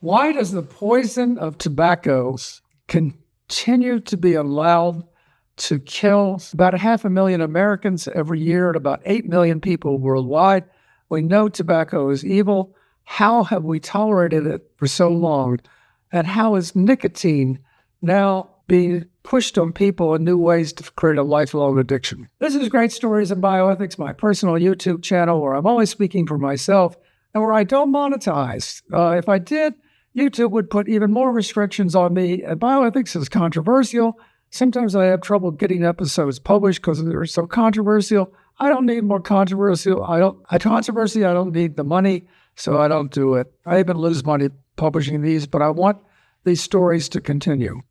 Why does the poison of tobacco continue to be allowed to kill about 500,000 Americans every year and about 8 million people worldwide? We know tobacco is evil. How have we tolerated it for so long? And how is nicotine now being pushed on people in new ways to create a lifelong addiction? This is Great Stories in Bioethics, my personal YouTube channel where I'm only speaking for myself and where I don't monetize. If I did, YouTube would put even more restrictions on me. And bioethics is controversial. Sometimes I have trouble getting episodes published because they're so controversial. I don't need more controversial. I don't need the money, so I don't do it. I even lose money publishing these, but I want these stories to continue.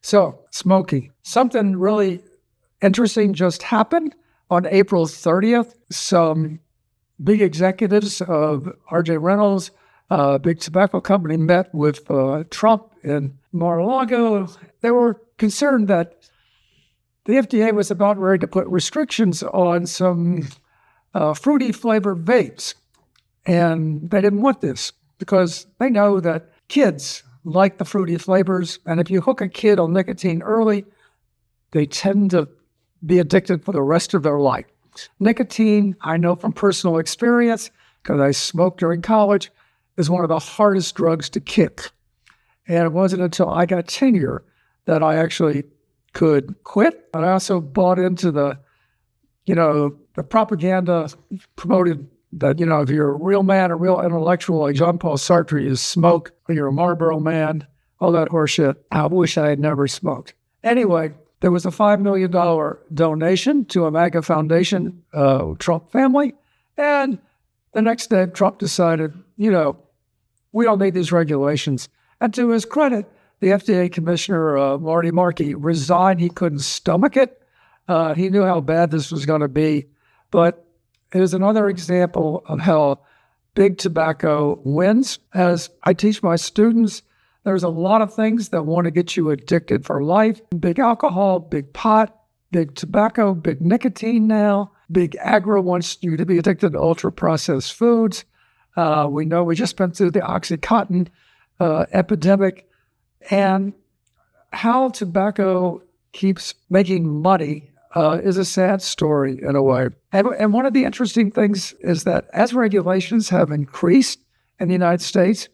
So, smoking. Something really interesting just happened on April 30th. Some big executives of R.J. Reynolds, big tobacco company, met with Trump in Mar-a-Lago. They were concerned that the FDA was about ready to put restrictions on some fruity flavored vapes. And they didn't want this because they know that kids like the fruity flavors. And if you hook a kid on nicotine early, they tend to be addicted for the rest of their life. Nicotine, I know from personal experience, because I smoked during college, is one of the hardest drugs to kick. And it wasn't until I got tenure that I actually could quit. And I also bought into the propaganda promoted that, if you're a real man, a real intellectual like Jean-Paul Sartre, you smoke, or you're a Marlboro man, all that horseshit. I wish I had never smoked. Anyway, there was a $5 million donation to a MAGA foundation, Trump family. And the next day, Trump decided, we don't need these regulations. And to his credit, the FDA commissioner, Marty Markey, resigned. He couldn't stomach it. He knew how bad this was going to be. But it is another example of how big tobacco wins. As I teach my students, there's a lot of things that want to get you addicted for life. Big alcohol, big pot, big tobacco, big nicotine now. Big agro wants you to be addicted to ultra-processed foods. We know we just went through the OxyContin epidemic. And how tobacco keeps making money is a sad story in a way. And one of the interesting things is that as regulations have increased in the United States,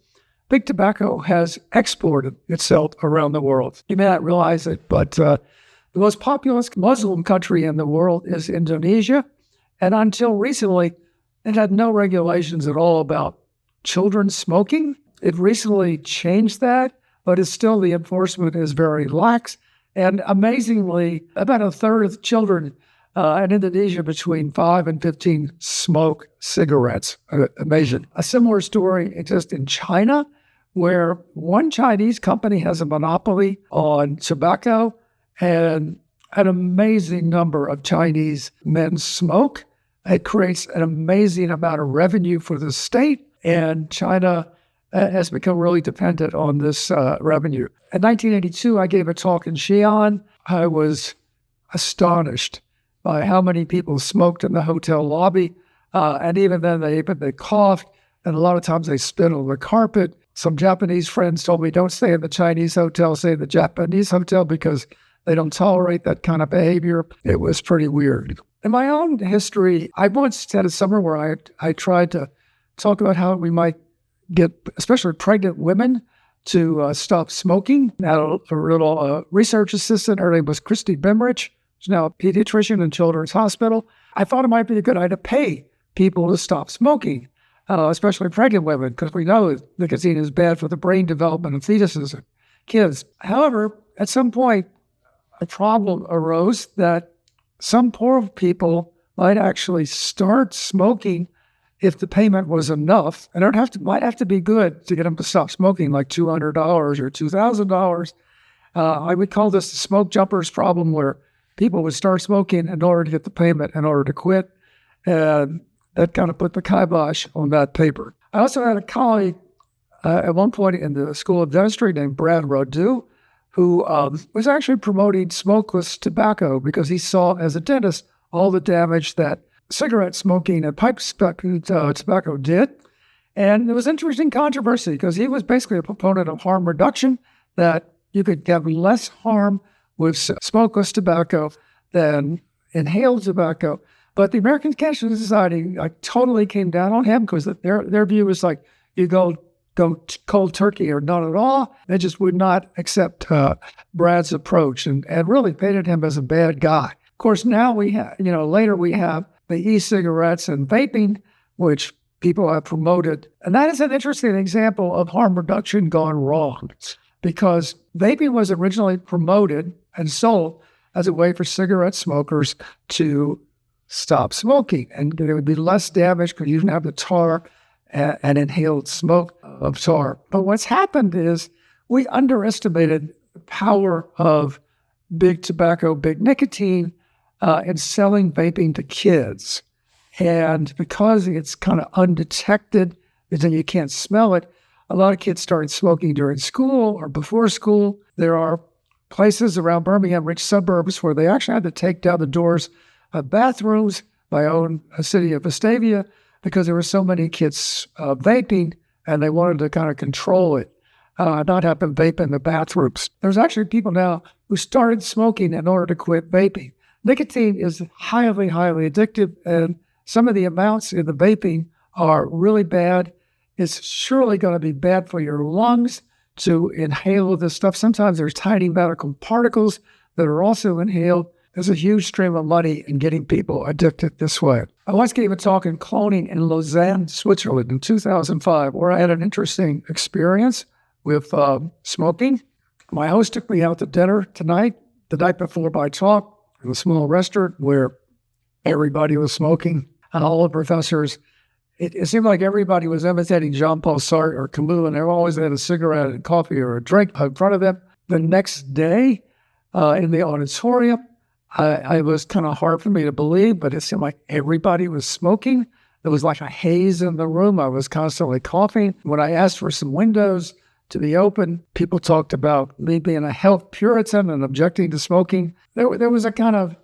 big tobacco has exported itself around the world. You may not realize it, but the most populous Muslim country in the world is Indonesia. And until recently, it had no regulations at all about children smoking. It recently changed that, but it's still, the enforcement is very lax. And amazingly, about a third of children in Indonesia between 5 and 15 smoke cigarettes. Amazing. A similar story exists in China, where one Chinese company has a monopoly on tobacco, and an amazing number of Chinese men smoke. It creates an amazing amount of revenue for the state, and China has become really dependent on this revenue. In 1982, I gave a talk in Xi'an. I was astonished by how many people smoked in the hotel lobby. And even then, they coughed, and a lot of times they spit on the carpet. Some Japanese friends told me, don't stay in the Chinese hotel, stay in the Japanese hotel because they don't tolerate that kind of behavior. It was pretty weird. In my own history, I once had a summer where I tried to talk about how we might get, especially pregnant women, to stop smoking. I had a little research assistant. Her name was Christy Bimrich. She's now a pediatrician in Children's Hospital. I thought it might be a good idea to pay people to stop smoking, especially pregnant women, because we know nicotine is bad for the brain development of fetuses and kids. However, at some point, a problem arose that some poor people might actually start smoking if the payment was enough, and it might have to be good to get them to stop smoking, like $200 or $2,000. I would call this the smoke jumpers problem, where people would start smoking in order to get the payment in order to quit. And that kind of put the kibosh on that paper. I also had a colleague at one point in the School of Dentistry named Brad Rodu, who was actually promoting smokeless tobacco because he saw, as a dentist, all the damage that cigarette smoking and pipe tobacco did. And it was interesting controversy because he was basically a proponent of harm reduction, that you could have less harm with smokeless tobacco than inhaled tobacco. But the American Cancer Society totally came down on him because their view was like, you go cold turkey or not at all. They just would not accept Brad's approach and really painted him as a bad guy. Of course, now we have, later we have the e-cigarettes and vaping, which people have promoted. And that is an interesting example of harm reduction gone wrong, because vaping was originally promoted and sold as a way for cigarette smokers to stop smoking. And there would be less damage because you didn't have the tar and inhaled smoke of tar. But what's happened is we underestimated the power of big tobacco, big nicotine in selling vaping to kids. And because it's kind of undetected, and you can't smell it, a lot of kids started smoking during school or before school. There are places around Birmingham, rich suburbs, where they actually had to take down the doors of bathrooms. My own city of Vestavia, because there were so many kids vaping, and they wanted to kind of control it, not have them vape in the bathrooms. There's actually people now who started smoking in order to quit vaping. Nicotine is highly, highly addictive, and some of the amounts in the vaping are really bad. It's surely going to be bad for your lungs to inhale this stuff. Sometimes there's tiny medical particles that are also inhaled. There's a huge stream of money in getting people addicted this way. I once gave a talk in cloning in Lausanne, Switzerland in 2005, where I had an interesting experience with smoking. My host took me out to dinner the night before my talk, in a small restaurant where everybody was smoking, and all the professors, it seemed like everybody was imitating Jean-Paul Sartre or Camus, and they always had a cigarette and coffee or a drink in front of them. The next day in the auditorium, it was kind of hard for me to believe, but it seemed like everybody was smoking. There was like a haze in the room. I was constantly coughing. When I asked for some windows to be open, people talked about me being a health Puritan and objecting to smoking. There was a kind of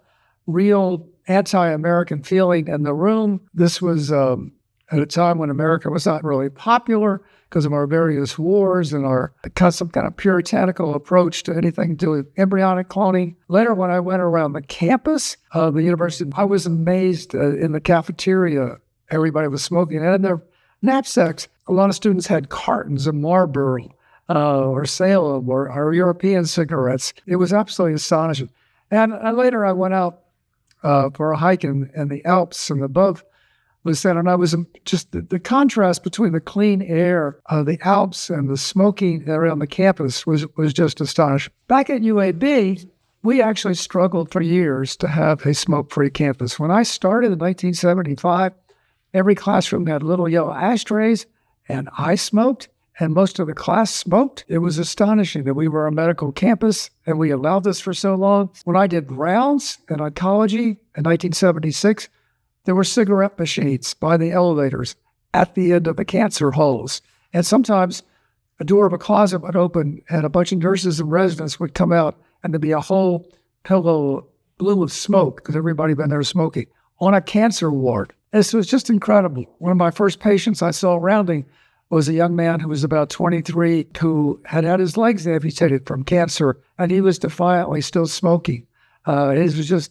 real anti-American feeling in the room. This was at a time when America was not really popular because of our various wars and our some kind of puritanical approach to anything to do with embryonic cloning. Later, when I went around the campus of the university, I was amazed in the cafeteria. Everybody was smoking. And in their knapsacks, a lot of students had cartons of Marlboro or Salem or European cigarettes. It was absolutely astonishing. And later, I went out for a hike in the Alps and above Lausanne, and I was just the contrast between the clean air of the Alps and the smoking around the campus was just astonishing. Back at UAB, we actually struggled for years to have a smoke-free campus. When I started in 1975, every classroom had little yellow ashtrays, and I smoked, and most of the class smoked. It was astonishing that we were a medical campus, and we allowed this for so long. When I did rounds in oncology in 1976, there were cigarette machines by the elevators at the end of the cancer halls. And sometimes a door of a closet would open and a bunch of nurses and residents would come out, and there'd be a whole pillow blue of smoke because everybody had been there smoking on a cancer ward. This was just incredible. One of my first patients I saw rounding was a young man who was about 23 who had his legs amputated from cancer, and he was defiantly still smoking. He was just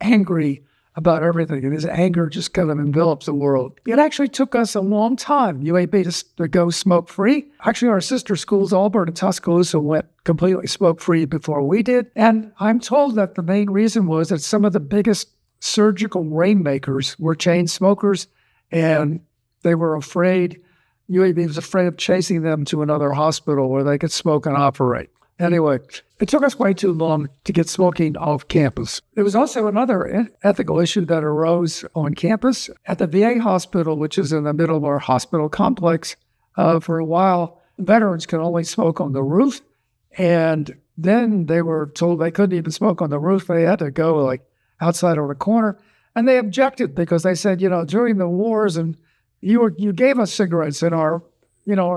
angry about everything, and his anger just kind of envelops the world. It actually took us a long time, UAB, to go smoke-free. Actually, our sister schools, Auburn and Tuscaloosa, went completely smoke-free before we did. And I'm told that the main reason was that some of the biggest surgical rainmakers were chain smokers, and they were afraid, UAB was afraid of chasing them to another hospital where they could smoke and operate. Anyway, it took us way too long to get smoking off campus. There was also another ethical issue that arose on campus. At the VA hospital, which is in the middle of our hospital complex, for a while, veterans could only smoke on the roof. And then they were told they couldn't even smoke on the roof. They had to go outside on the corner. And they objected because they said, during the wars, and you gave us cigarettes in our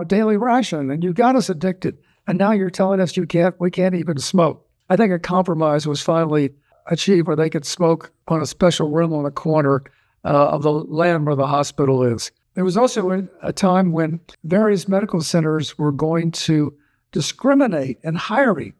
daily ration, and you got us addicted. And now you're telling us we can't even smoke. I think a compromise was finally achieved where they could smoke on a special room on the corner of the land where the hospital is. There was also a time when various medical centers were going to discriminate in hiring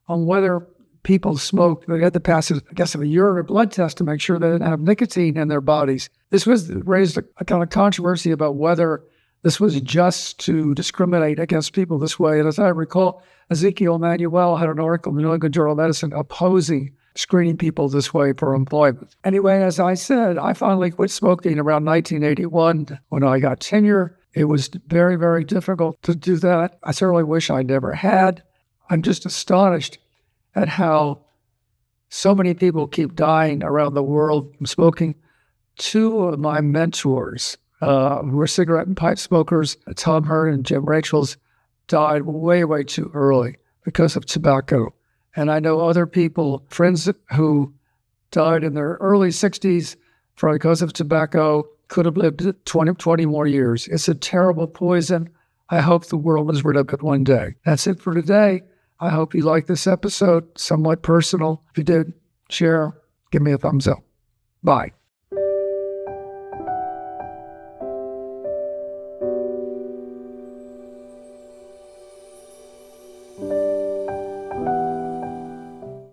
on whether people smoked. They had to pass, I guess, a urine or blood test to make sure they didn't have nicotine in their bodies. This raised a kind of controversy about whether this was just to discriminate against people this way. And as I recall, Ezekiel Manuel had an article in the New England Journal of Medicine opposing screening people this way for employment. Anyway, as I said, I finally quit smoking around 1981 when I got tenure. It was very, very difficult to do that. I certainly wish I never had. I'm just astonished at how so many people keep dying around the world from smoking. Two of my mentors who were cigarette and pipe smokers, Tom Hearn and Jim Rachels, died way, way too early because of tobacco. And I know other people, friends who died in their early 60s because of tobacco, could have lived 20 more years. It's a terrible poison. I hope the world is rid of it one day. That's it for today. I hope you liked this episode, somewhat personal. If you did, share, give me a thumbs up. Bye.